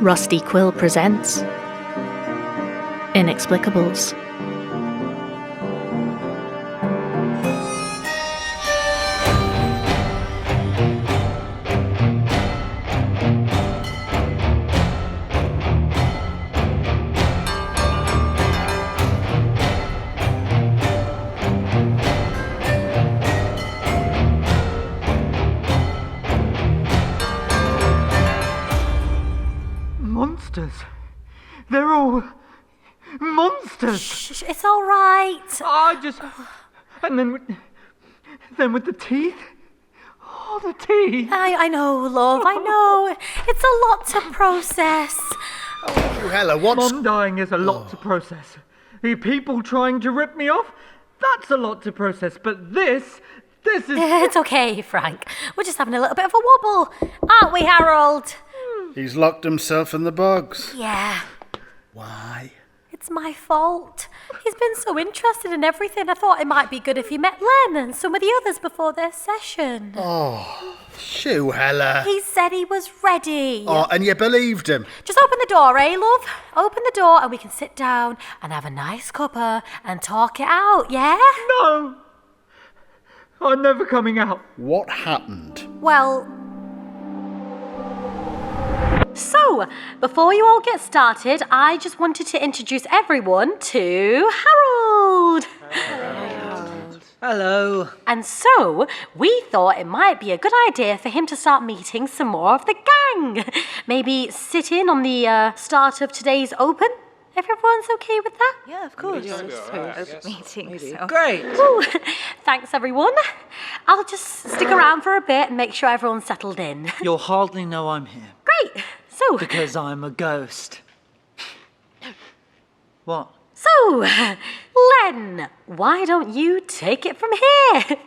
Rusty Quill presents Inexplicables. Monsters. They're all monsters. Shh, it's all right. And then with the teeth. Oh, the teeth. I know, love, I know. It's a lot to process. Helen, what's... Mom dying is a lot to process. The people trying to rip me off, that's a lot to process. But this is... It's okay, Frank. We're just having a little bit of a wobble, aren't we, Harold? He's locked himself in the bogs. Yeah. Why? It's my fault. He's been so interested in everything. I thought it might be good if he met Len and some of the others before their session. Oh, shoo, Helen. He said he was ready. Oh, and you believed him? Just open the door, eh, love? Open the door and we can sit down and have a nice cuppa and talk it out, yeah? No! I'm never coming out. What happened? Well... So, before you all get started, I just wanted to introduce everyone to Harold. Hello. And so, we thought it might be a good idea for him to start meeting some more of the gang. Maybe sit in on the start of today's open. Everyone's okay with that? Yeah, of course. Open meeting. So. Great. Ooh, thanks, everyone. I'll just stick around for a bit and make sure everyone's settled in. You'll hardly know I'm here. Great. So... Because I'm a ghost. What? So, Len, why don't you take it from here?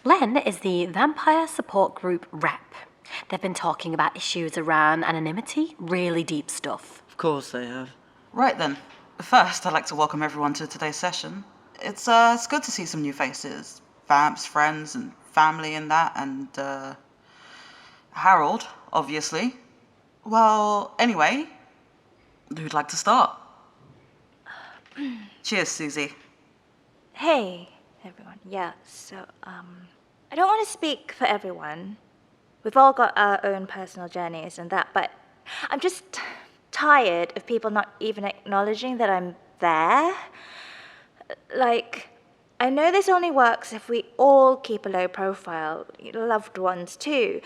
Len is the Vampire Support Group rep. They've been talking about issues around anonymity, really deep stuff. Of course they have. Right then. First, I'd like to welcome everyone to today's session. It's good to see some new faces. Vamps, friends, and family and that, and, Harold, obviously. Well, anyway, who'd like to start? Cheers, Susie. Hey, everyone. Yeah, so, I don't want to speak for everyone. We've all got our own personal journeys and that, but I'm just tired of people not even acknowledging that I'm there. Like, I know this only works if we all keep a low profile, loved ones too,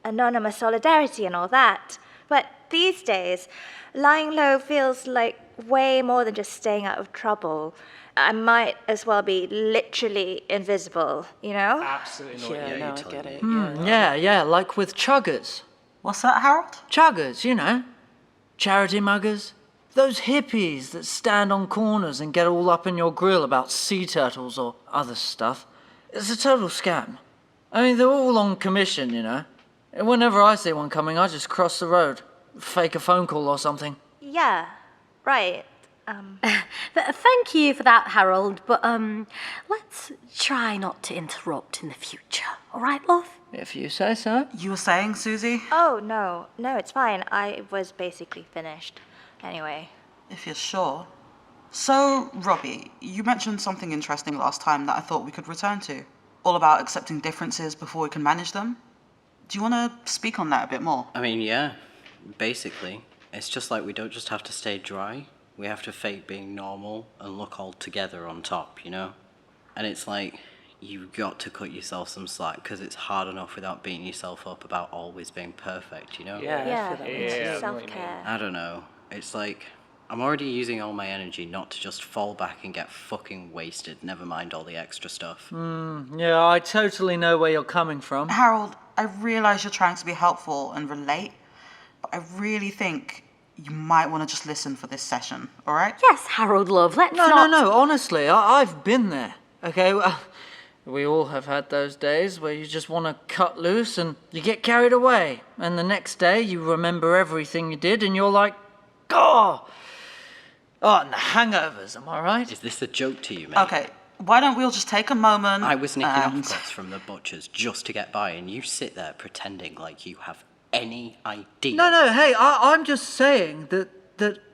anonymous solidarity and all that. But these days, lying low feels like way more than just staying out of trouble. I might as well be literally invisible, you know? Absolutely not. Yeah, I get it. Yeah, like with chuggers. What's that, Harold? Chuggers, you know. Charity muggers. Those hippies that stand on corners and get all up in your grill about sea turtles or other stuff. It's a total scam. I mean, they're all on commission, you know. And whenever I see one coming, I just cross the road. Fake a phone call or something. Yeah, right. Thank you for that, Harold, but let's try not to interrupt in the future. All right, love? If you say so. You were saying, Susie? Oh, no, it's fine. I was basically finished. Anyway. If you're sure. So, Robbie, you mentioned something interesting last time that I thought we could return to. All about accepting differences before we can manage them. Do you want to speak on that a bit more? I mean, yeah, basically. It's just like we don't just have to stay dry. We have to fake being normal and look all together on top, you know? And it's like, you've got to cut yourself some slack because it's hard enough without beating yourself up about always being perfect, you know? Yeah, self-care. I don't know. It's like, I'm already using all my energy not to just fall back and get fucking wasted, never mind all the extra stuff. Yeah, I totally know where you're coming from. Harold, I realise you're trying to be helpful and relate, but I really think you might want to just listen for this session, all right? Yes, Harold, love, let's not... No, honestly, I've been there, okay? Well, we all have had those days where you just want to cut loose and you get carried away, and the next day you remember everything you did and you're like, oh, and the hangovers, am I right? Is this a joke to you, mate? Okay, why don't we all just take a moment I was nicking and... off cuts from the butchers just to get by, and you sit there pretending like you have any idea. No, hey, I'm just saying that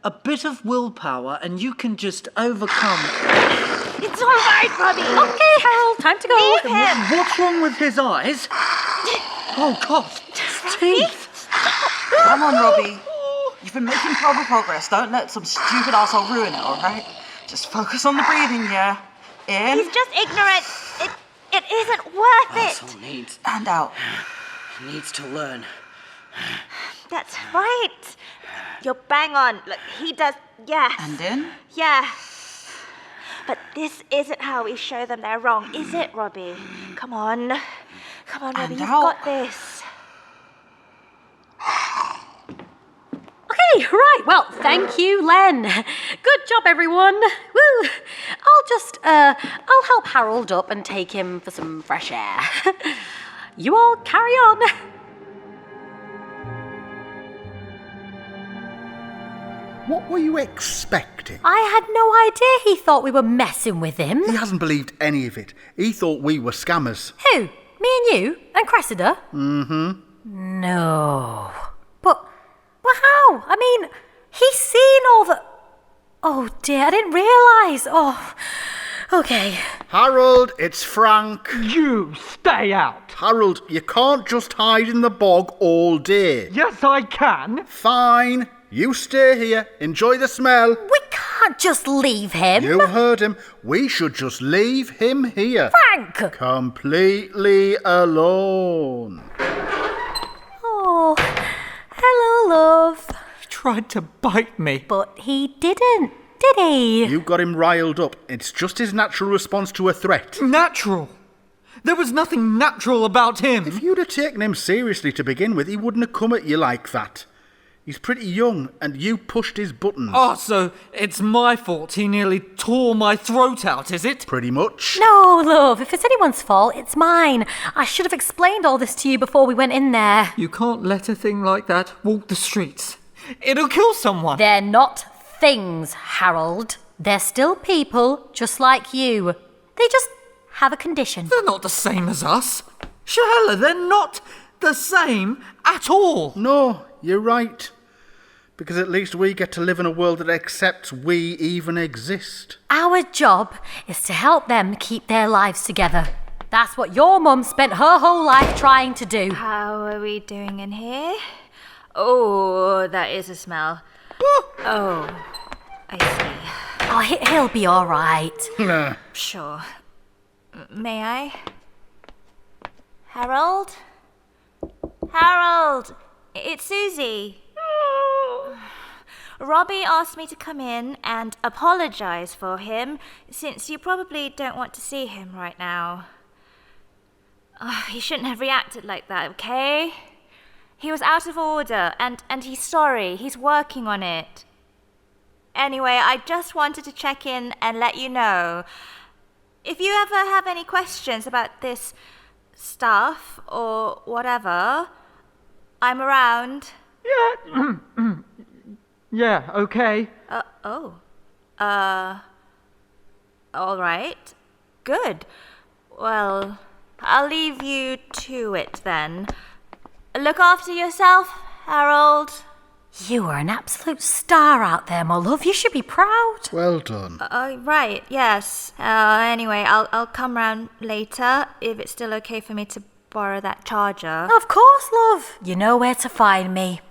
a bit of willpower and you can just overcome... It's all right, Robbie. Okay, Harold, time to go. Leave him. What's wrong with his eyes? Oh, God. His teeth. Come on, Robbie. You've been making progress. Don't let some stupid arsehole ruin it, alright? Just focus on the breathing here. In. He's just ignorant. It isn't worth it. Asshole needs... And out. He needs to learn. That's right. You're bang on. Look, he does. Yes. And in. Yeah. But this isn't how we show them they're wrong, is it, Robbie? Come on. Come on, Robbie, And you've out. got this. Okay, right. Well, thank you, Len. Good job, everyone. Woo. I'll help Harold up and take him for some fresh air. You all carry on. What were you expecting? I had no idea he thought we were messing with him. He hasn't believed any of it. He thought we were scammers. Who? Me and you? And Cressida? Mm-hmm. No. But how? I mean, he's seen all the... Oh dear, I didn't realise. Oh, okay. Harold, it's Frank. You stay out. Harold, you can't just hide in the bog all day. Yes, I can. Fine. You stay here. Enjoy the smell. We can't just leave him. You heard him. We should just leave him here. Frank! Completely alone. Oh, hello, love. He tried to bite me. But he didn't, did he? You got him riled up. It's just his natural response to a threat. Natural. There was nothing natural about him. If you'd have taken him seriously to begin with, he wouldn't have come at you like that. He's pretty young, and you pushed his buttons. Oh, so it's my fault he nearly tore my throat out, is it? Pretty much. No, love, if it's anyone's fault, it's mine. I should have explained all this to you before we went in there. You can't let a thing like that walk the streets. It'll kill someone. They're not things, Harold. They're still people, just like you. They just have a condition. They're not the same as us. Shahela, they're not the same at all. No, you're right. Because at least we get to live in a world that accepts we even exist. Our job is to help them keep their lives together. That's what your mum spent her whole life trying to do. How are we doing in here? Oh, that is a smell. Oh, I see. Oh, he'll be all right. Sure. May I? Harold? Harold! It's Susie. Robbie asked me to come in and apologise for him, since you probably don't want to see him right now. Oh, he shouldn't have reacted like that, okay? He was out of order, and he's sorry. He's working on it. Anyway, I just wanted to check in and let you know. If you ever have any questions about this stuff or whatever, I'm around. Yeah. Yeah, okay. All right. Good. Well, I'll leave you to it then. Look after yourself, Harold. You are an absolute star out there, my love. You should be proud. Well done. Right, yes. Anyway, I'll come round later if it's still okay for me to borrow that charger. Of course, love. You know where to find me.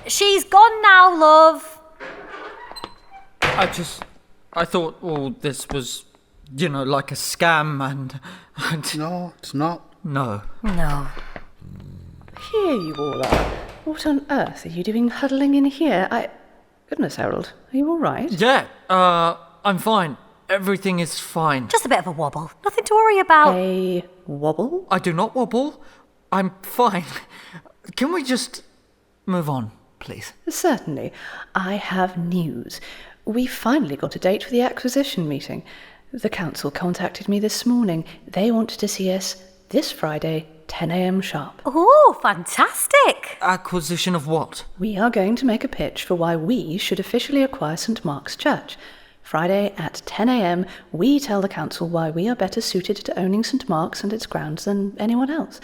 She's gone now, love. I thought all this was, like a scam and... No, it's not. No. No. Here you all are. What on earth are you doing huddling in here? Goodness, Harold, are you all right? Yeah, I'm fine. Everything is fine. Just a bit of a wobble. Nothing to worry about. A wobble? I do not wobble. I'm fine. Can we just move on, please? Certainly. I have news. We finally got a date for the acquisition meeting. The council contacted me this morning. They want to see us this Friday, 10 a.m. sharp. Oh, fantastic. Acquisition of what? We are going to make a pitch for why we should officially acquire St. Mark's Church. Friday at 10 a.m, we tell the council why we are better suited to owning St. Mark's and its grounds than anyone else.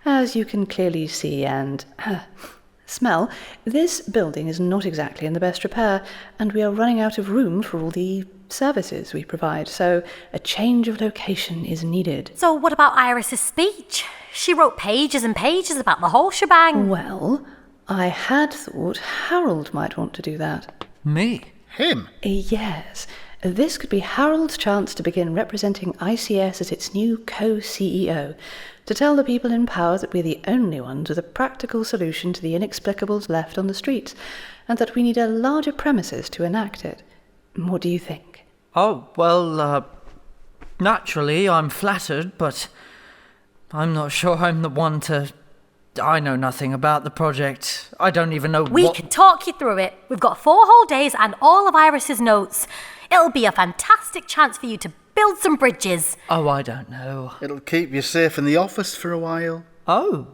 As you can clearly see and smell, this building is not exactly in the best repair, and we are running out of room for all the services we provide, so a change of location is needed. So what about Iris's speech? She wrote pages and pages about the whole shebang. Well, I had thought Harold might want to do that. Me? Him? Yes. This could be Harold's chance to begin representing ICS as its new co-CEO, to tell the people in power that we're the only ones with a practical solution to the inexplicables left on the streets, and that we need a larger premises to enact it. What do you think? Oh, well, naturally I'm flattered, but I'm not sure I'm the one to... I know nothing about the project. I don't even know We can talk you through it. We've got 4 whole days and all of Iris's notes. It'll be a fantastic chance for you to build some bridges. Oh, I don't know. It'll keep you safe in the office for a while. Oh,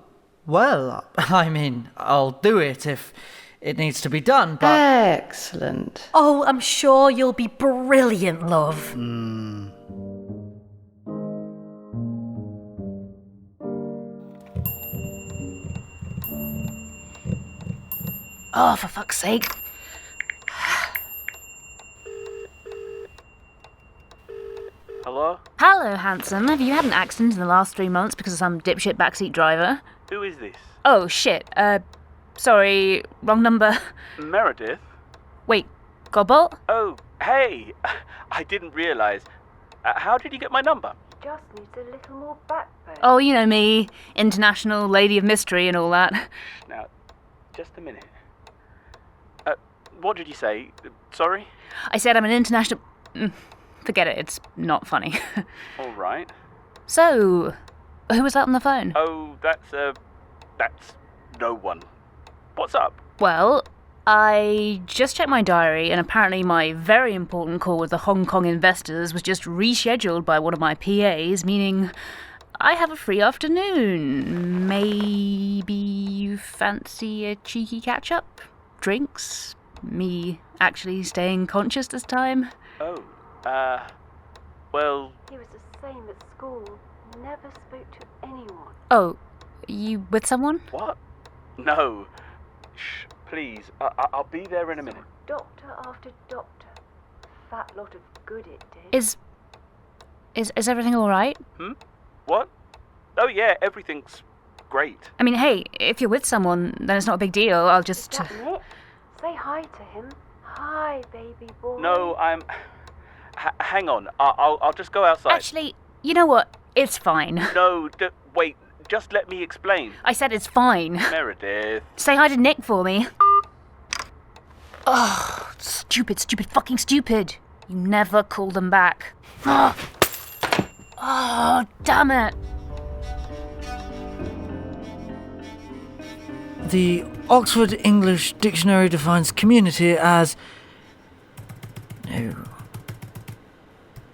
well, I mean, I'll do it if it needs to be done, but... Excellent. Oh, I'm sure you'll be brilliant, love. Oh, for fuck's sake. Hello? Hello, handsome. Have you had an accident in the last 3 months because of some dipshit backseat driver? Who is this? Oh, shit. Sorry, wrong number. Meredith? Wait, Godbolt? Oh, hey! I didn't realise. How did you get my number? Just needs a little more backbone. Oh, you know me. International lady of mystery and all that. Now, just a minute. What did you say? Sorry? I said I'm an international... Forget it, it's not funny. All right. So, who was that on the phone? Oh, that's no one. What's up? Well, I just checked my diary, and apparently my very important call with the Hong Kong investors was just rescheduled by one of my PAs, meaning I have a free afternoon. Maybe you fancy a cheeky catch-up? Drinks? Me actually staying conscious this time? Oh, well... He was the same at school. Never spoke to anyone. Oh, you with someone? What? No. Shh, please. I'll be there in a minute. Doctor after doctor. Fat lot of good it did. Is everything all right? What? Oh, yeah, everything's great. I mean, hey, if you're with someone, then it's not a big deal. I'll just... Is that it? Say hi to him. Hi, baby boy. No, I'm... hang on. I'll just go outside. Actually, you know what? It's fine. No, wait. Just let me explain. I said it's fine. Meredith. Say hi to Nick for me. Oh, stupid, fucking stupid. You never call them back. Oh, damn it. The Oxford English Dictionary defines community as... No.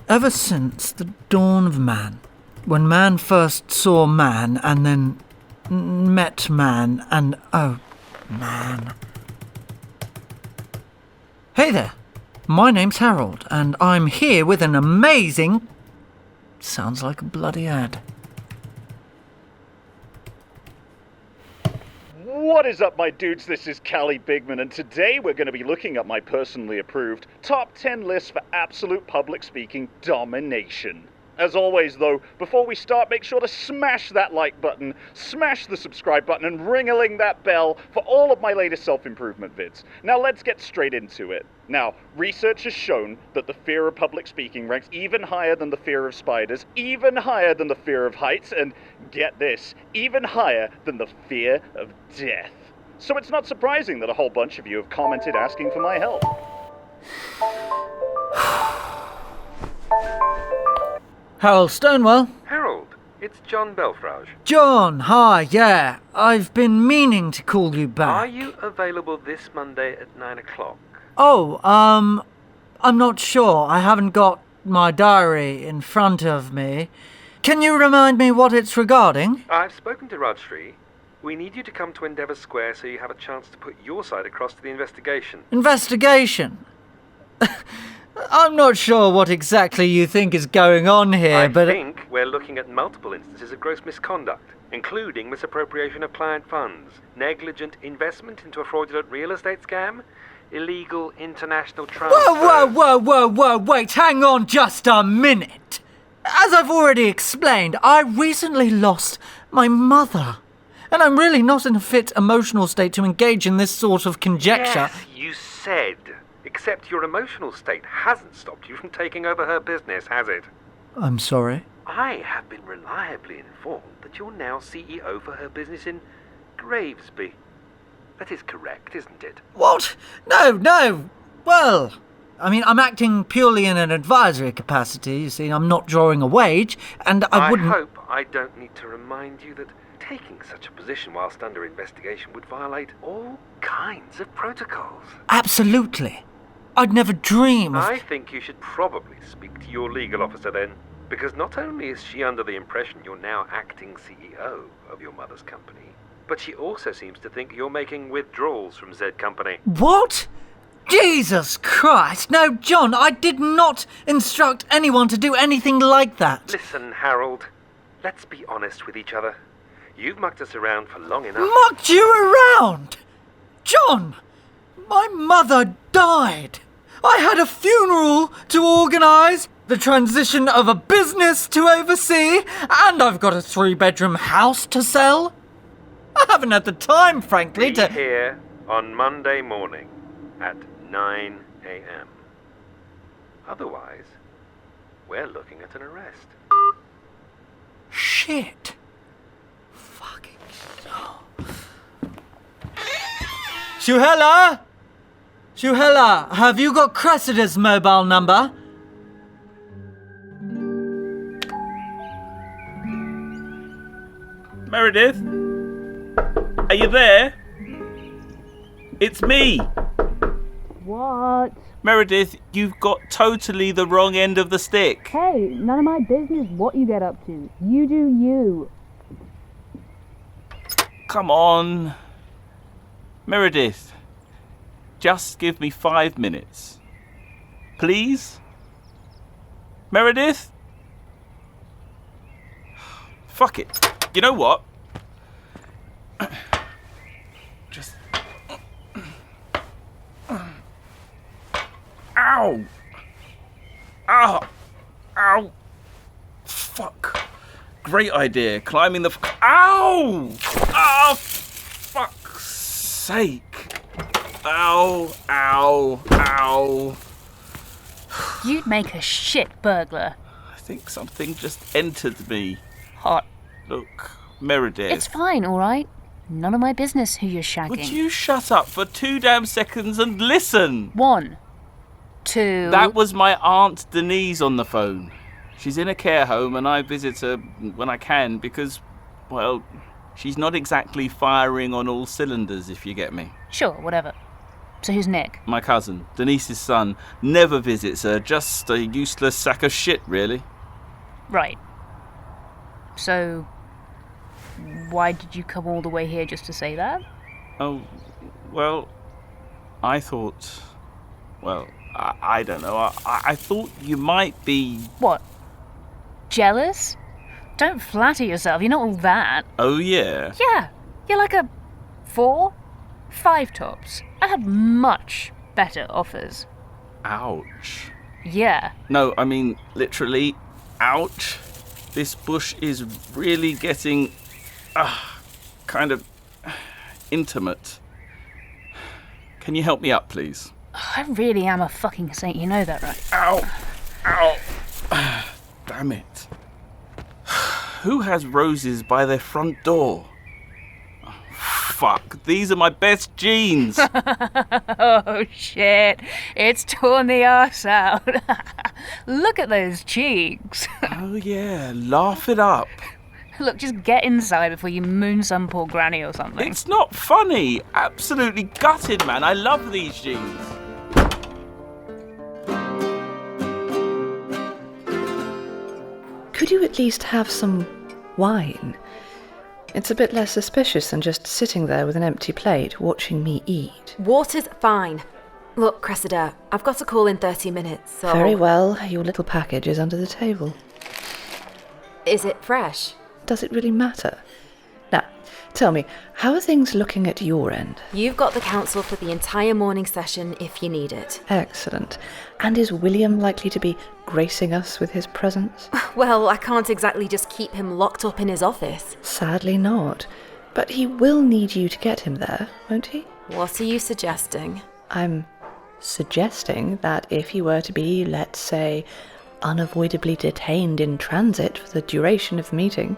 Ever since the dawn of man, when man first saw man and then met man and... Oh, man. Hey there. My name's Harold, and I'm here with an amazing... Sounds like a bloody ad. What is up, my dudes? This is Callie Bigman, and today we're going to be looking at my personally approved top 10 list for absolute public speaking domination. As always, though, before we start, make sure to smash that like button, smash the subscribe button, and ring-a-ling that bell for all of my latest self-improvement vids. Now, let's get straight into it. Now, research has shown that the fear of public speaking ranks even higher than the fear of spiders, even higher than the fear of heights, and, get this, even higher than the fear of death. So it's not surprising that a whole bunch of you have commented asking for my help. Harold Stonewell. Harold, it's John Belfrage. John, hi, yeah. I've been meaning to call you back. Are you available this Monday at 9 o'clock? Oh, I'm not sure. I haven't got my diary in front of me. Can you remind me what it's regarding? I've spoken to Rajshri. We need you to come to Endeavour Square so you have a chance to put your side across to the investigation. Investigation? I'm not sure what exactly you think is going on here, but... I think we're looking at multiple instances of gross misconduct, including misappropriation of client funds, negligent investment into a fraudulent real estate scam, illegal international transfers... Whoa, wait, hang on just a minute. As I've already explained, I recently lost my mother. And I'm really not in a fit emotional state to engage in this sort of conjecture. Yes, you said. Except your emotional state hasn't stopped you from taking over her business, has it? I'm sorry? I have been reliably informed that you're now CEO for her business in Gravesby. That is correct, isn't it? What? No. Well, I mean, I'm acting purely in an advisory capacity. You see, I'm not drawing a wage, and I wouldn't... I hope I don't need to remind you that taking such a position whilst under investigation would violate all kinds of protocols. Absolutely. I'd never dream of... I think you should probably speak to your legal officer then, because not only is she under the impression you're now acting CEO of your mother's company, but she also seems to think you're making withdrawals from Z Company. What? Jesus Christ! No, John, I did not instruct anyone to do anything like that. Listen, Harold, let's be honest with each other. You've mucked us around for long enough. Mucked you around? John, my mother died. I had a funeral to organise, the transition of a business to oversee, and I've got a 3-bedroom house to sell. I haven't had the time, frankly, Be here on Monday morning at 9 a.m. Otherwise, we're looking at an arrest. Shit. Fucking Shuhela? Shuhela, have you got Cressida's mobile number? Meredith? Are you there? It's me. What? Meredith, you've got totally the wrong end of the stick. Hey, none of my business what you get up to. You do you. Come on. Meredith, just give me 5 minutes. Please? Meredith? Fuck it. You know what? Just... Ow! Ow! Ow! Fuck. Great idea. Climbing the... Ow! Oh, fuck's sake. Ow, ow, ow. You'd make a shit burglar. I think something just entered me. Hot. Look, Meredith. It's fine, all right? None of my business who you're shagging. Would you shut up for 2 damn seconds and listen? 1, 2... That was my Aunt Denise on the phone. She's in a care home and I visit her when I can because, well, she's not exactly firing on all cylinders, if you get me. Sure, whatever. So who's Nick? My cousin, Denise's son, never visits her, just a useless sack of shit, really. Right. So, why did you come all the way here just to say that? Oh, well, I thought... Well, I don't know. I thought you might be... What? Jealous? Don't flatter yourself, you're not all that. Oh, yeah? Yeah, you're like a 4, 5 tops. I had much better offers. Ouch. Yeah. No, I mean, literally, ouch. This bush is really getting, kind of intimate. Can you help me up, please? I really am a fucking saint, you know that, right? Ow! Ow! Damn it. Who has roses by their front door? Oh, fuck, these are my best jeans. Oh, shit. It's torn the arse out. Look at those cheeks. Oh, yeah, laugh it up. Look, just get inside before you moon some poor granny or something. It's not funny. Absolutely gutted, man. I love these jeans. Could you at least have some wine? It's a bit less suspicious than just sitting there with an empty plate, watching me eat. Water's fine. Look, Cressida, I've got a call in 30 minutes, so... Very well. Your little package is under the table. Is it fresh? Does it really matter? Now, tell me, how are things looking at your end? You've got the council for the entire morning session if you need it. Excellent. And is William likely to be gracing us with his presence? Well, I can't exactly just keep him locked up in his office. Sadly not. But he will need you to get him there, won't he? What are you suggesting? I'm suggesting that if he were to be, let's say, unavoidably detained in transit for the duration of the meeting,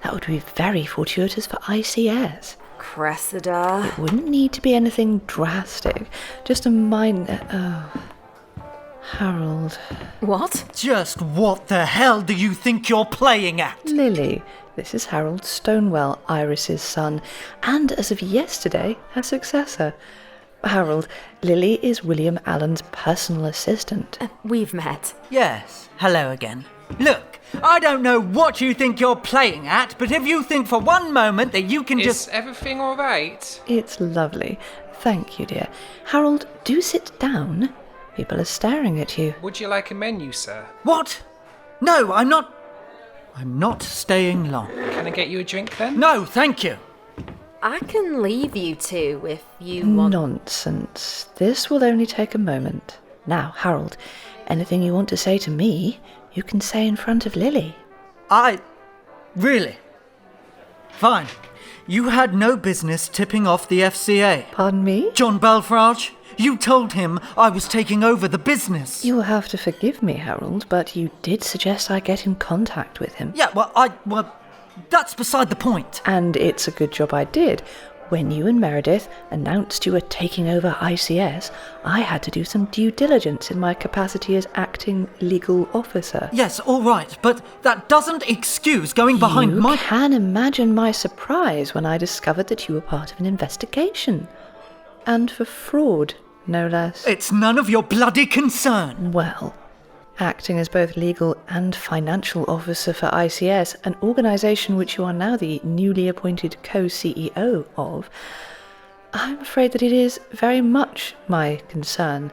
that would be very fortuitous for ICS. Cressida. It wouldn't need to be anything drastic, just a minor... Oh, Harold. What? Just what the hell do you think you're playing at? Lily, this is Harold Stonewell, Iris's son, and as of yesterday, her successor. Harold, Lily is William Allen's personal assistant. We've met. Yes, hello again. Look, I don't know what you think you're playing at, but if you think for one moment that you can Is everything all right? It's lovely. Thank you, dear. Harold, do sit down. People are staring at you. Would you like a menu, sir? What? No, I'm not staying long. Can I get you a drink then? No, thank you. I can leave you two if you want. Nonsense. This will only take a moment. Now, Harold, anything you want to say to me, you can say in front of Lily. Really? Fine. You had no business tipping off the FCA. Pardon me? John Belfrage, you told him I was taking over the business. You'll have to forgive me, Harold, but you did suggest I get in contact with him. Yeah, well, that's beside the point. And it's a good job I did. When you and Meredith announced you were taking over ICS, I had to do some due diligence in my capacity as acting legal officer. Yes, all right, but that doesn't excuse going behind You can imagine my surprise when I discovered that you were part of an investigation. And for fraud, no less. It's none of your bloody concern. Well, acting as both legal and financial officer for ICS, an organisation which you are now the newly appointed co-CEO of, I'm afraid that it is very much my concern.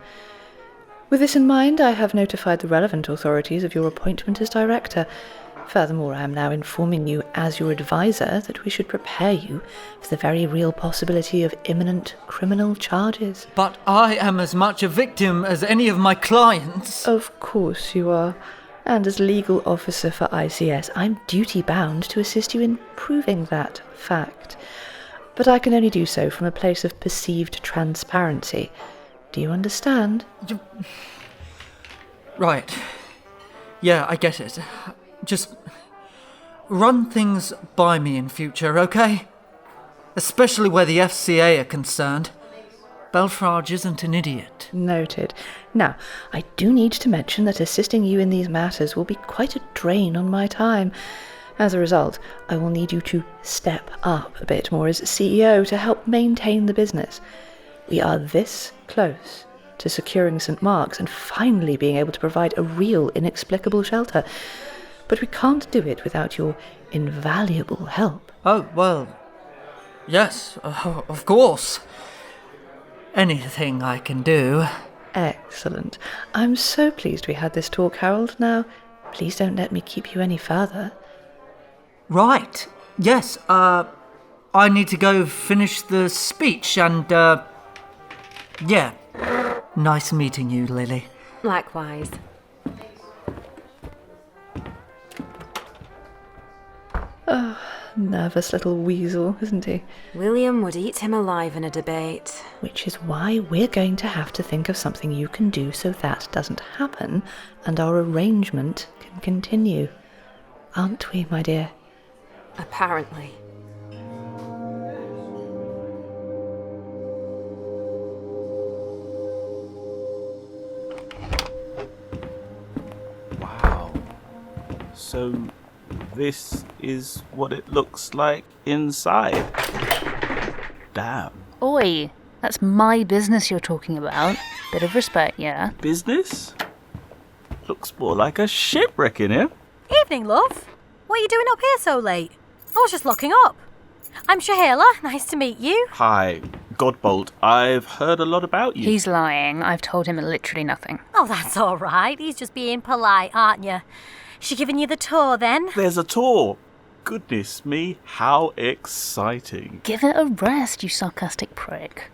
With this in mind, I have notified the relevant authorities of your appointment as director. Furthermore, I am now informing you as your advisor that we should prepare you for the very real possibility of imminent criminal charges. But I am as much a victim as any of my clients. Of course you are. And as legal officer for ICS, I'm duty-bound to assist you in proving that fact. But I can only do so from a place of perceived transparency. Do you understand? Right. Yeah, I get it. Just run things by me in future, okay? Especially where the FCA are concerned. Belfrage isn't an idiot. Noted. Now, I do need to mention that assisting you in these matters will be quite a drain on my time. As a result, I will need you to step up a bit more as CEO to help maintain the business. We are this close to securing St. Mark's and finally being able to provide a real inexplicable shelter. But we can't do it without your invaluable help. Oh, well, yes, of course. Anything I can do. Excellent. I'm so pleased we had this talk, Harold. Now, please don't let me keep you any further. Right. Yes, I need to go finish the speech and, yeah. Nice meeting you, Lily. Likewise. Oh, nervous little weasel, isn't he? William would eat him alive in a debate. Which is why we're going to have to think of something you can do so that doesn't happen and our arrangement can continue. Aren't we, my dear? Apparently. Wow. So this is what it looks like inside. Damn. Oi, that's my business you're talking about. Bit of respect, yeah? Business? Looks more like a shipwreck in here. Evening, love. What are you doing up here so late? I was just locking up. I'm Shahela. Nice to meet you. Hi, Godbolt. I've heard a lot about you. He's lying. I've told him literally nothing. Oh, that's all right. He's just being polite, aren't you? She giving you the tour then? There's a tour. Goodness me, how exciting. Give it a rest, you sarcastic prick.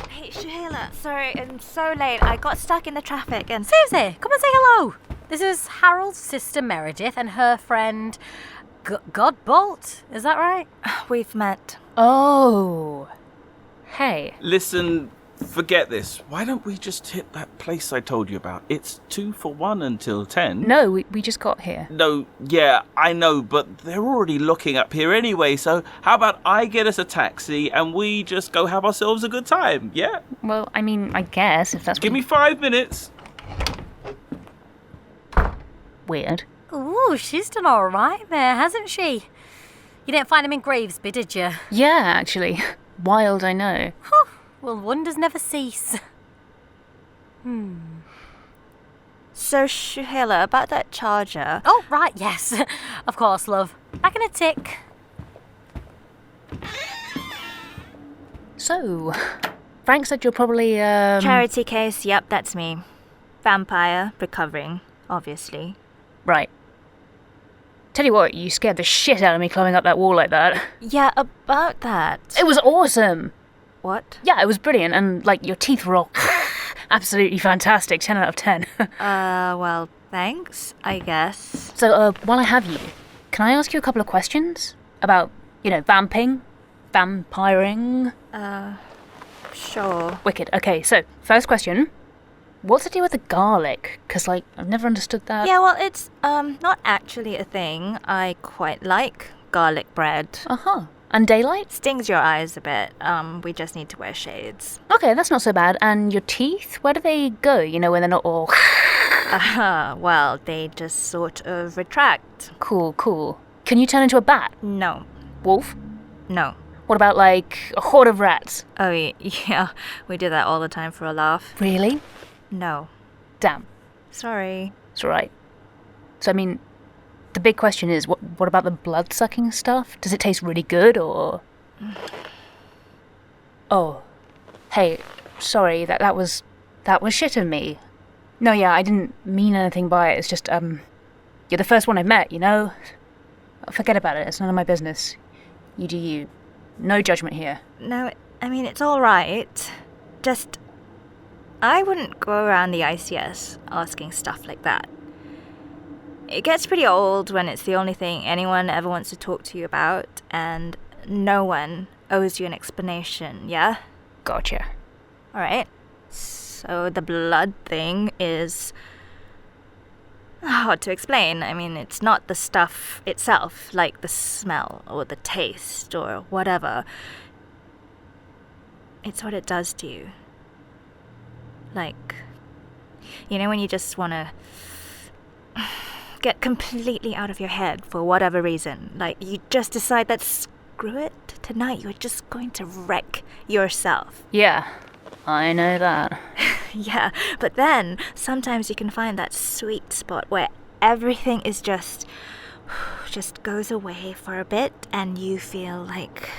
Hey, Sheila, sorry, I'm so late. I got stuck in the traffic and... Susie, come and say hello. This is Harold's sister Meredith and her friend Godbolt. Is that right? We've met. Oh. Hey. Listen, forget this. Why don't we just hit that place I told you about? It's 2 for 1 until 10. No, we just got here. No, yeah, I know, but they're already looking up here anyway, so how about I get us a taxi and we just go have ourselves a good time, yeah? Well, I mean, I guess, if that's Give me 5 minutes. Weird. Ooh, she's done all right there, hasn't she? You didn't find him in Gravesby, did you? Yeah, actually. Wild, I know. Whew. Well, wonders never cease. So, Sheila, about that charger... Oh, right, yes. Of course, love. Back in a tick. So, Frank said you're probably, Charity case, yep, that's me. Vampire, recovering, obviously. Right. Tell you what, you scared the shit out of me climbing up that wall like that. Yeah, about that. It was awesome! What? Yeah, it was brilliant, and, like, your teeth were all absolutely fantastic, 10 out of 10. Well, thanks, I guess. So, while I have you, can I ask you a couple of questions? About, vampiring? Sure. Wicked. Okay, so, first question. What's the deal with the garlic? Because, I've never understood that. Yeah, well, it's, not actually a thing. I quite like garlic bread. Uh-huh. And daylight? Stings your eyes a bit. We just need to wear shades. Okay, that's not so bad. And your teeth? Where do they go, when they're not all... Well, they just sort of retract. Cool. Can you turn into a bat? No. Wolf? No. What about, a horde of rats? Oh, yeah. We do that all the time for a laugh. Really? No. Damn. Sorry. It's alright. So, I mean, the big question is, what about the blood-sucking stuff? Does it taste really good, or...? Oh. Hey, sorry, that was shit of me. No, yeah, I didn't mean anything by it. It's just, you're the first one I've met, Forget about it. It's none of my business. You do you. No judgment here. No, I mean, it's alright. Just... I wouldn't go around the ICS asking stuff like that. It gets pretty old when it's the only thing anyone ever wants to talk to you about, and no one owes you an explanation, yeah? Gotcha. Alright. So the blood thing is hard to explain. I mean, it's not the stuff itself, like the smell or the taste or whatever. It's what it does to you. Like, when you just want to get completely out of your head for whatever reason. Like, you just decide that screw it, tonight you're just going to wreck yourself. Yeah, I know that. Yeah, but then sometimes you can find that sweet spot where everything is just goes away for a bit and you feel like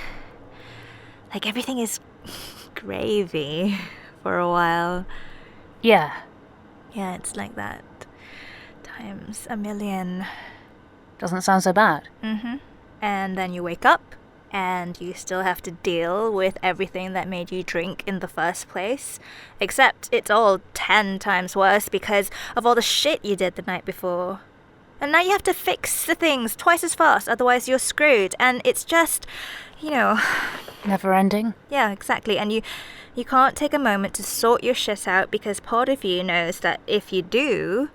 everything is gravy for a while. Yeah. Yeah, it's like that. Times a million. Doesn't sound so bad. Mm-hmm. And then you wake up, and you still have to deal with everything that made you drink in the first place. Except it's all 10 times worse because of all the shit you did the night before. And now you have to fix the things twice as fast, otherwise you're screwed. And it's just, Never ending? Yeah, exactly. And you can't take a moment to sort your shit out because part of you knows that if you do,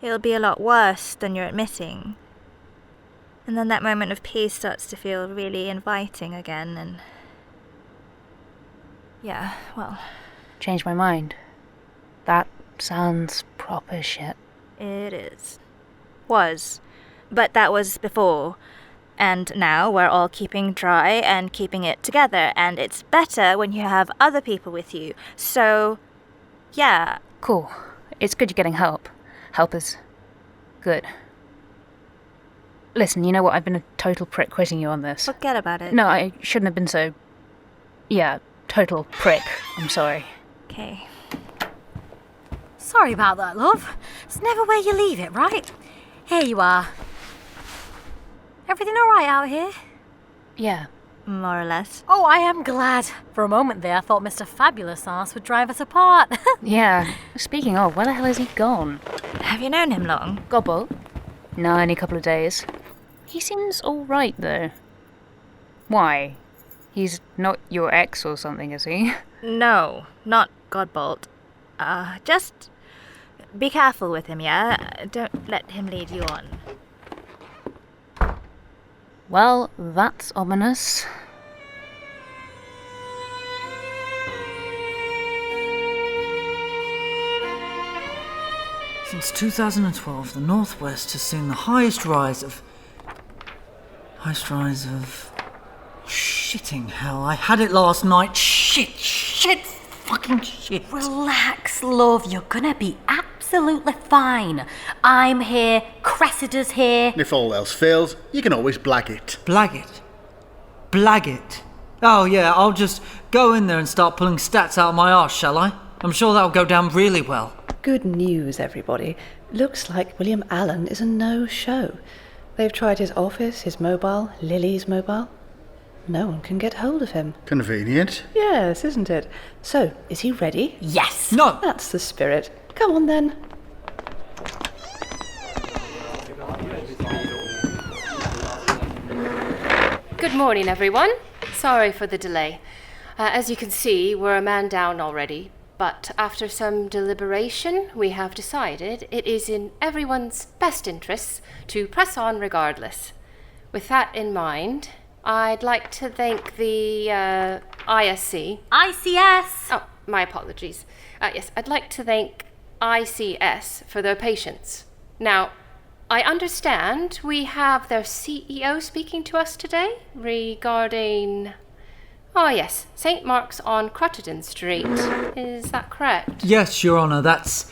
it'll be a lot worse than you're admitting. And then that moment of peace starts to feel really inviting again, and... yeah, well... Changed my mind. That sounds proper shit. It is. Was. But that was before. And now we're all keeping dry and keeping it together, and it's better when you have other people with you. So, yeah. Cool. It's good you're getting help. Help is good. Listen, you know what? I've been a total prick quitting you on this. Forget about it. No, I shouldn't have been so... Yeah, total prick. I'm sorry. Okay. Sorry about that, love. It's never where you leave it, right? Here you are. Everything alright out here? Yeah. More or less. Oh, I am glad. For a moment there, I thought Mr. Fabulous Arse would drive us apart. Yeah. Speaking of, where the hell has he gone? Have you known him long? Godbolt? No, only a couple of days. He seems alright, though. Why? He's not your ex or something, is he? No, not Godbolt. Just be careful with him, yeah? Don't let him lead you on. Well, that's ominous. Since 2012, the Northwest has seen the highest rise of... Shitting hell, I had it last night. Shit, fucking shit. Relax, love. You're gonna be absolutely fine. I'm here. Cressida's here. If all else fails, you can always blag it. Blag it. Oh yeah, I'll just go in there and start pulling stats out of my arse, shall I? I'm sure that'll go down really well. Good news, everybody. Looks like William Allen is a no-show. They've tried his office, his mobile, Lily's mobile. No one can get hold of him. Convenient. Yes, isn't it? So, is he ready? Yes. No. That's the spirit. Come on then. Good morning, everyone. Sorry for the delay. As you can see, we're a man down already, but after some deliberation, we have decided it is in everyone's best interests to press on regardless. With that in mind, I'd like to thank the ISC. ICS! Oh, my apologies. Yes, I'd like to thank ICS for their patience. Now, I understand we have their CEO speaking to us today regarding... Oh yes, St. Mark's on Crottenden Street. Is that correct? Yes, Your Honour, that's...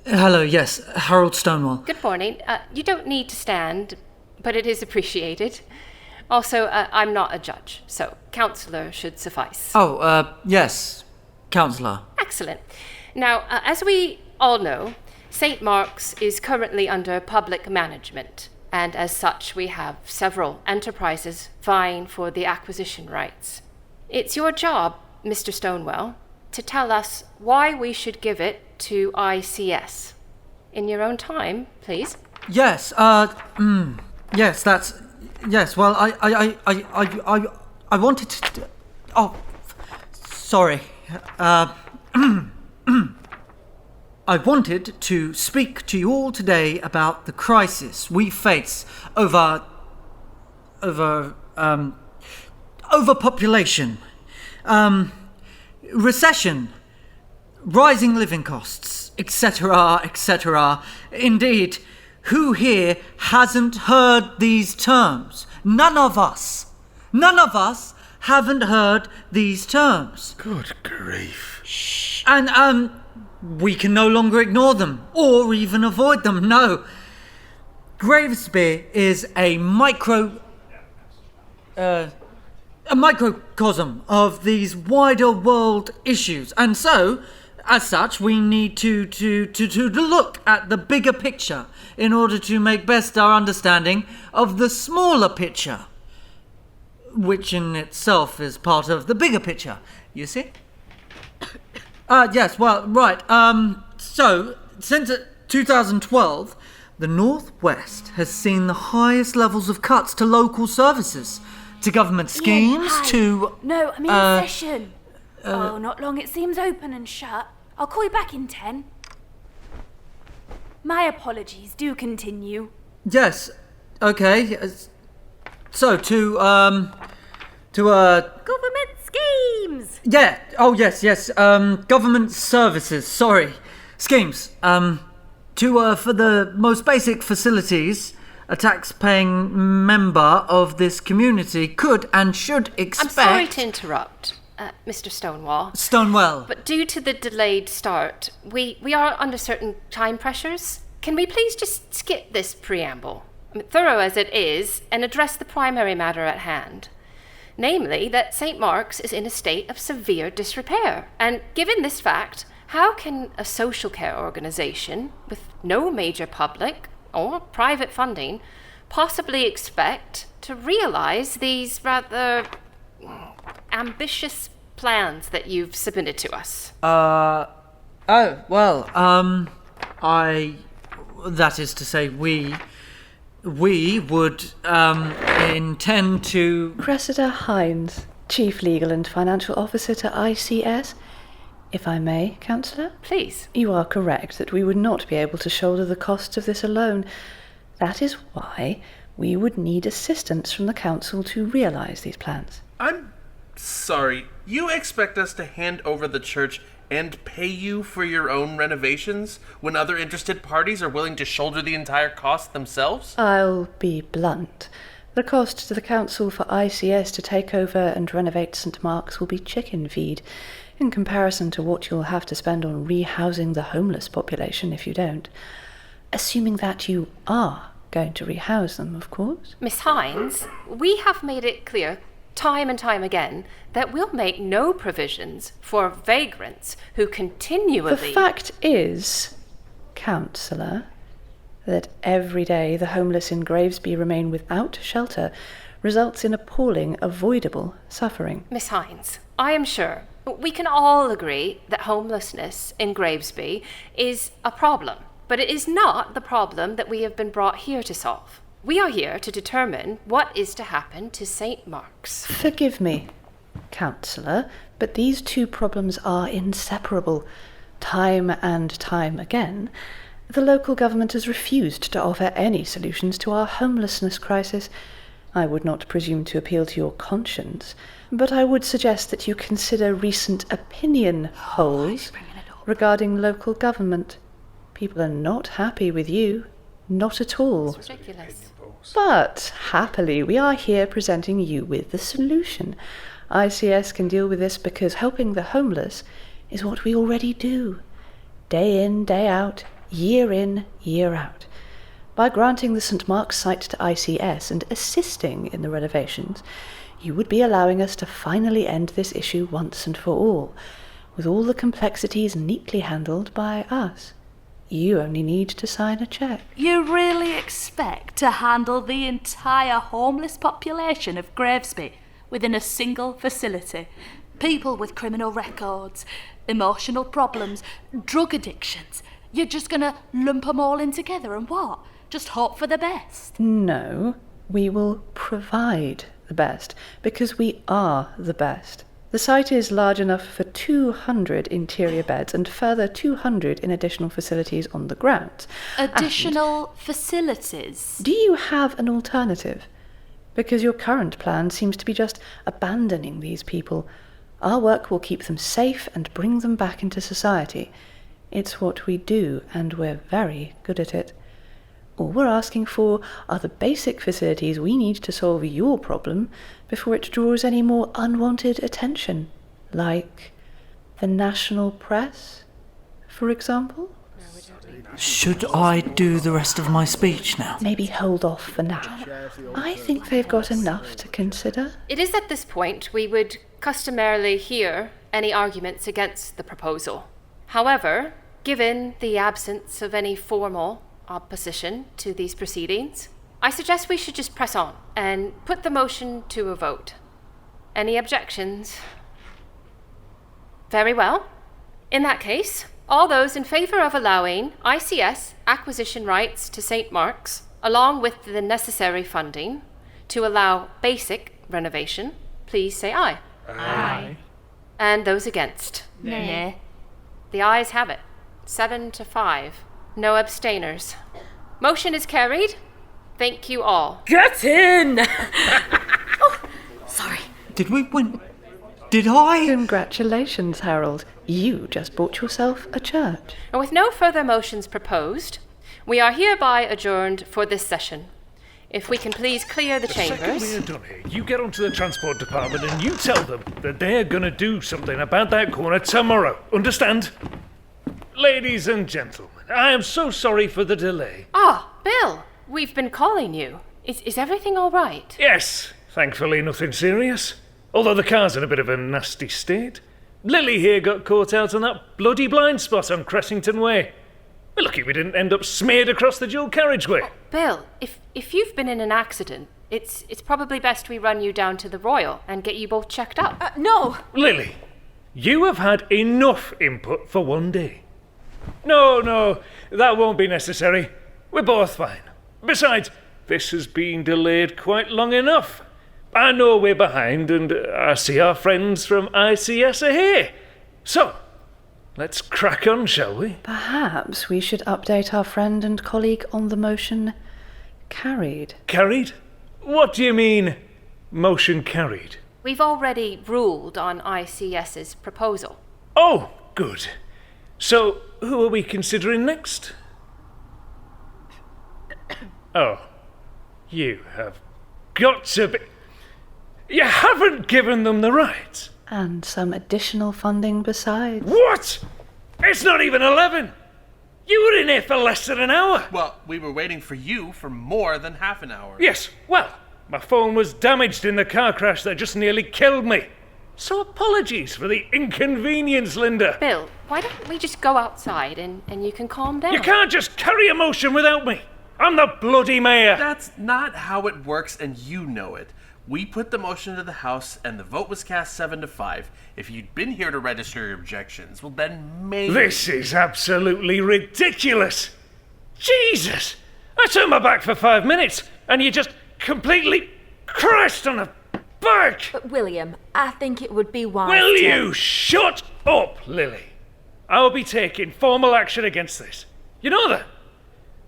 Hello, yes, Harold Stonewall. Good morning. You don't need to stand, but it is appreciated. Also, I'm not a judge, so counsellor should suffice. Oh, yes, counsellor. Excellent. Now, as we all know, St. Mark's is currently under public management, and as such we have several enterprises vying for the acquisition rights. It's your job, Mr. Stonewall, to tell us why we should give it to ICS. In your own time, please. Yes, yes, that's... Yes, well, I wanted to... Oh, sorry. I wanted to speak to you all today about the crisis we face over overpopulation, recession, rising living costs, etc., etc. Indeed, who here hasn't heard these terms? None of us haven't heard these terms. Good grief. Shh. And, we can no longer ignore them, or even avoid them, no. Gravesby is a microcosm of these wider world issues, and so, as such, we need to look at the bigger picture in order to make best our understanding of the smaller picture, which in itself is part of the bigger picture, you see? Yes, well, right. So, since 2012, the Northwest has seen the highest levels of cuts to local services, to government schemes, to... No, I'm in session. Not long. It seems open and shut. I'll call you back in 10. My apologies. Do continue. Yes. Okay. So, to Government schemes! Yeah. Oh, yes. Government services. Sorry. Schemes. For the most basic facilities, a tax-paying member of this community could and should expect... I'm sorry to interrupt, Mr. Stonewall. Stonewall. But due to the delayed start, we are under certain time pressures. Can we please just skip this preamble, thorough as it is, and address the primary matter at hand? Namely, that St. Mark's is in a state of severe disrepair. And given this fact, how can a social care organisation with no major public or private funding possibly expect to realise these rather ambitious plans that you've submitted to us? That is to say, we would, intend to... Cressida Hines, Chief Legal and Financial Officer to ICS. If I may, Councillor? Please. You are correct that we would not be able to shoulder the costs of this alone. That is why we would need assistance from the Council to realise these plans. I'm sorry. You expect us to hand over the church and pay you for your own renovations when other interested parties are willing to shoulder the entire cost themselves? I'll be blunt. The cost to the Council for ICS to take over and renovate St Mark's will be chicken feed in comparison to what you'll have to spend on rehousing the homeless population if you don't. Assuming that you are going to rehouse them, of course. Miss Hines, we have made it clear time and time again that we'll make no provisions for vagrants who continually... The fact is, Councillor, that every day the homeless in Gravesby remain without shelter results in appalling, avoidable suffering. Miss Hines, I am sure we can all agree that homelessness in Gravesby is a problem, but it is not the problem that we have been brought here to solve. We are here to determine what is to happen to St Mark's. Forgive me, Councillor, but these two problems are inseparable. Time and time again, the local government has refused to offer any solutions to our homelessness crisis. I would not presume to appeal to your conscience, but I would suggest that you consider recent opinion polls regarding local government. People are not happy with you. Not at all. It's ridiculous. But, happily, we are here presenting you with the solution. ICS can deal with this because helping the homeless is what we already do. Day in, day out, year in, year out. By granting the St Mark's site to ICS and assisting in the renovations, you would be allowing us to finally end this issue once and for all, with all the complexities neatly handled by us. You only need to sign a cheque. You really expect to handle the entire homeless population of Gravesby within a single facility? People with criminal records, emotional problems, drug addictions. You're just going to lump them all in together and what? Just hope for the best? No, we will provide the best, because we are the best. The site is large enough for 200 interior beds and further 200 in additional facilities on the grounds. Additional facilities? Do you have an alternative? Because your current plan seems to be just abandoning these people. Our work will keep them safe and bring them back into society. It's what we do, and we're very good at it. All we're asking for are the basic facilities we need to solve your problem before it draws any more unwanted attention, like the national press, for example. Should I do the rest of my speech now? Maybe hold off for now. I think they've got enough to consider. It is at this point we would customarily hear any arguments against the proposal. However, given the absence of any formal opposition to these proceedings, I suggest we should just press on and put the motion to a vote. Any objections? Very well. In that case, all those in favour of allowing ICS acquisition rights to St Mark's, along with the necessary funding to allow basic renovation, please say aye. Aye. And those against? Nay. The ayes have it. 7-5. No abstainers. Motion is carried. Thank you all. Get in! Sorry. Did we win? Did I? Congratulations, Harold. You just bought yourself a church. And with no further motions proposed, we are hereby adjourned for this session. If we can please clear the chambers. The second we're done here, you get onto the transport department and you tell them that they're going to do something about that corner tomorrow. Understand? Ladies and gentlemen, I am so sorry for the delay. Ah, Bill, we've been calling you. Is everything all right? Yes, thankfully nothing serious. Although the car's in a bit of a nasty state. Lily here got caught out on that bloody blind spot on Cressington Way. We're lucky we didn't end up smeared across the dual carriageway. Bill, if you've been in an accident, it's probably best we run you down to the Royal and get you both checked up. No! Lily, you have had enough input for one day. No, that won't be necessary. We're both fine. Besides, this has been delayed quite long enough. I know we're behind, and I see our friends from ICS are here. So, let's crack on, shall we? Perhaps we should update our friend and colleague on the motion carried. Carried? What do you mean, motion carried? We've already ruled on ICS's proposal. Oh, good. So, who are we considering next? Oh, you have got to be... You haven't given them the rights. And some additional funding besides. What? It's not even 11. You were in here for less than an hour. Well, we were waiting for you for more than half an hour. Yes, well, my phone was damaged in the car crash that just nearly killed me. So apologies for the inconvenience, Linda. Bill, why don't we just go outside and you can calm down? You can't just carry a motion without me. I'm the bloody mayor. That's not how it works, and you know it. We put the motion to the House, and the vote was cast 7-5. If you'd been here to register your objections, well then maybe... This is absolutely ridiculous. Jesus! I turned my back for 5 minutes, and you just completely crashed on a bike! But William, I think it would be wise Will to... you shut up, Lily? I will be taking formal action against this. You know that?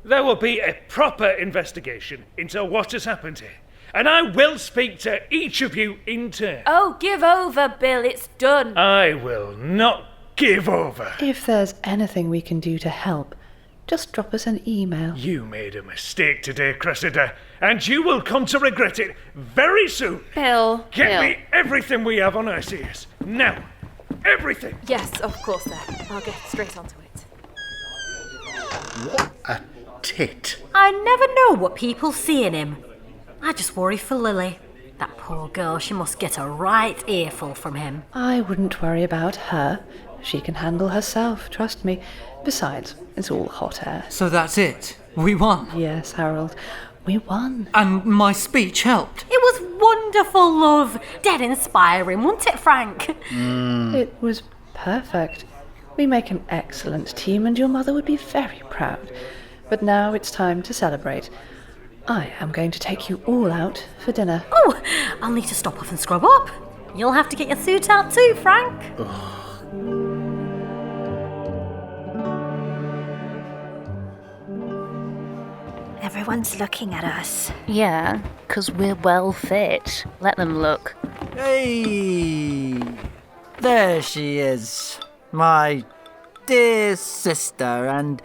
There will be a proper investigation into what has happened here. And I will speak to each of you in turn. Oh, give over, Bill. It's done. I will not give over. If there's anything we can do to help, just drop us an email. You made a mistake today, Cressida, and you will come to regret it very soon. Bill, Get me everything we have on ICS. Now. Everything. Yes, of course, sir. I'll get straight onto it. What a tit. I never know what people see in him. I just worry for Lily. That poor girl, she must get a right earful from him. I wouldn't worry about her. She can handle herself, trust me. Besides, it's all hot air. So that's it. We won. Yes, Harold. We won. And my speech helped. It was wonderful, love. Dead inspiring, wasn't it, Frank? It was perfect. We make an excellent team, and your mother would be very proud. But now it's time to celebrate. I am going to take you all out for dinner. Oh, I'll need to stop off and scrub up. You'll have to get your suit out too, Frank. Everyone's looking at us. Yeah, 'cause we're well fit. Let them look. Hey! There she is. My dear sister and...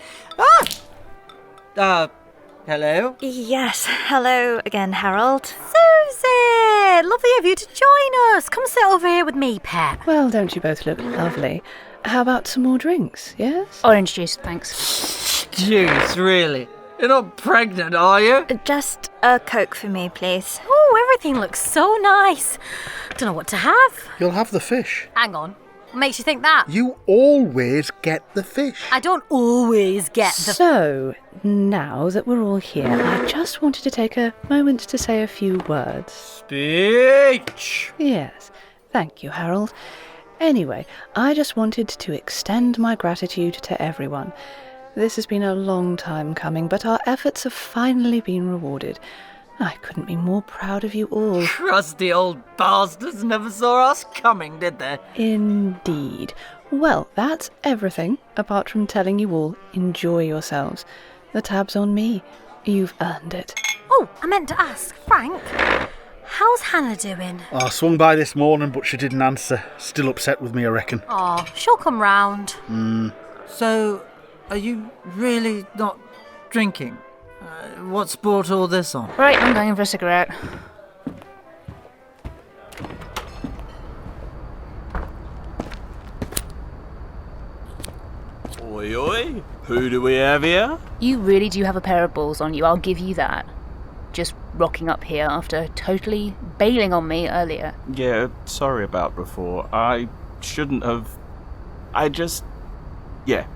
hello? Yes, hello again, Harold. Susie! Lovely of you to join us. Come sit over here with me, pet. Well, don't you both look lovely? How about some more drinks, yes? Orange juice, thanks. Juice, really? You're not pregnant, are you? Just a Coke for me, please. Oh, everything looks so nice. Don't know what to have. You'll have the fish. Hang on. What makes you think that? You always get the fish. I don't always get the... So, now that we're all here, I just wanted to take a moment to say a few words. Speech! Yes, thank you, Harold. Anyway, I just wanted to extend my gratitude to everyone. This has been a long time coming, but our efforts have finally been rewarded. I couldn't be more proud of you all. Crusty old bastards never saw us coming, did they? Indeed. Well, that's everything, apart from telling you all, enjoy yourselves. The tab's on me. You've earned it. Oh, I meant to ask, Frank, how's Hannah doing? I swung by this morning, but she didn't answer. Still upset with me, I reckon. Oh, she'll come round. So, are you really not drinking? What's brought all this on? Right, I'm going for a cigarette. Oi, oi. Who do we have here? You really do have a pair of balls on you, I'll give you that. Just rocking up here after totally bailing on me earlier. Yeah, sorry about before. I shouldn't have... Yeah.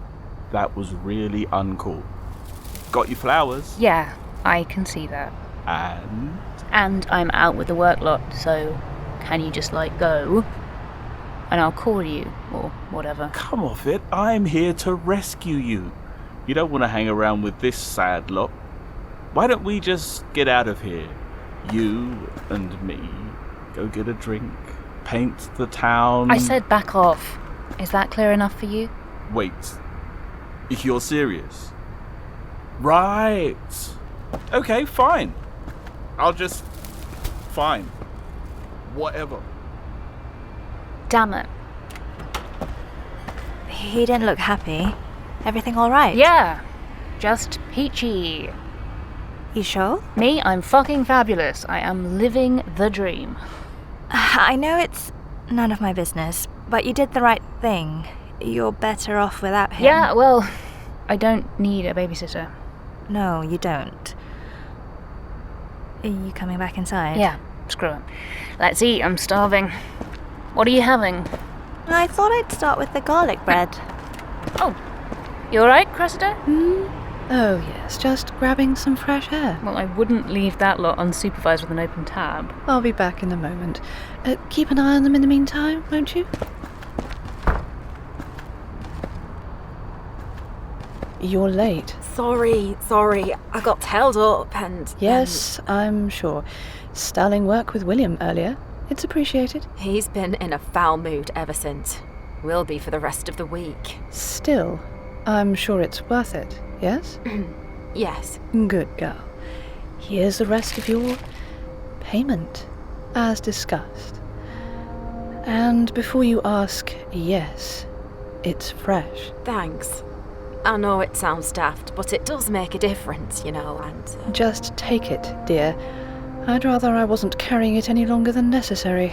That was really uncool. Got you flowers? Yeah, I can see that. And I'm out with the work lot, so can you just, go? And I'll call you, or whatever. Come off it, I'm here to rescue you. You don't want to hang around with this sad lot. Why don't we just get out of here? You and me. Go get a drink. Paint the town. I said back off. Is that clear enough for you? Wait. You're serious? Right. Okay, fine. Fine. Whatever. Damn it. He didn't look happy. Everything all right? Yeah. Just peachy. You sure? Me, I'm fucking fabulous. I am living the dream. I know it's none of my business, but you did the right thing. You're better off without him. Yeah, well, I don't need a babysitter. No, you don't. Are you coming back inside? Yeah, screw it. Let's eat, I'm starving. What are you having? I thought I'd start with the garlic bread. Oh, you alright, Cressida? Oh yes, just grabbing some fresh air. Well, I wouldn't leave that lot unsupervised with an open tab. I'll be back in a moment. Keep an eye on them in the meantime, won't you? You're late. Sorry. I got held up and... Yes, I'm sure. Sterling work with William earlier. It's appreciated. He's been in a foul mood ever since. Will be for the rest of the week. Still, I'm sure it's worth it, yes? Yes. Good girl. Here's the rest of your payment, as discussed. And before you ask, yes, it's fresh. Thanks. I know it sounds daft, but it does make a difference, and... Just take it, dear. I'd rather I wasn't carrying it any longer than necessary.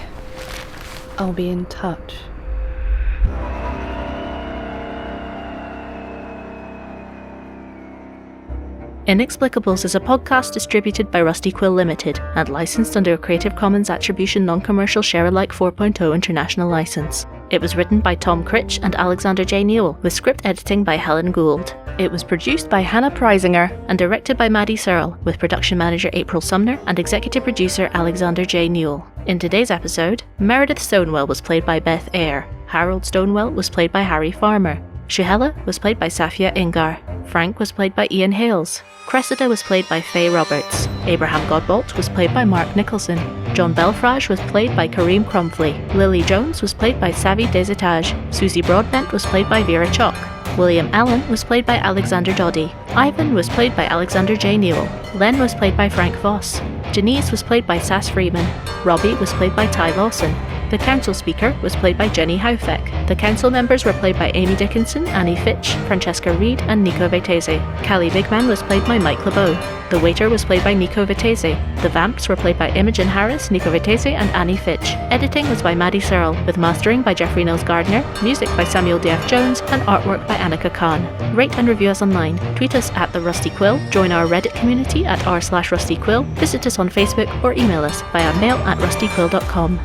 I'll be in touch. Inexplicables is a podcast distributed by Rusty Quill Limited and licensed under a Creative Commons Attribution Non-Commercial Share-alike 4.0 international license. It was written by Tom Critch and Alexander J. Newall, with script editing by Helen Gould. It was produced by Hannah Preisinger and directed by Maddy Searle, with production manager April Sumner and executive producer Alexander J. Newall. In today's episode, Meredith Stonewell was played by Beth Eyre, Harold Stonewell was played by Harry Farmer, Shuhela was played by Safia Ingar, Frank was played by Ian Hales, Cressida was played by Faye Roberts, Abraham Godbolt was played by Mark Nicholson, John Belfrage was played by Kareem Crumfley, Lily Jones was played by Savi Desetage, Susie Broadbent was played by Vera Chalk, William Allen was played by Alexander Doddy, Ivan was played by Alexander J. Newall, Len was played by Frank Voss, Janice was played by Sass Freeman, Robbie was played by Ty Lawson, the council speaker was played by Jenny Haufeck. The council members were played by Amy Dickinson, Annie Fitch, Francesca Reed and Nico Vetese. Callie Bigman was played by Mike LeBeau. The waiter was played by Nico Vetese. The vamps were played by Imogen Harris, Nico Vetese and Annie Fitch. Editing was by Maddy Searle, with mastering by Jeffrey Nils Gardner, music by Samuel D.F. Jones and artwork by Annika Khan. Rate and review us online. Tweet us at The Rusty Quill, join our Reddit community at r/rustyquill, visit us on Facebook or email us via mail@rustyquill.com.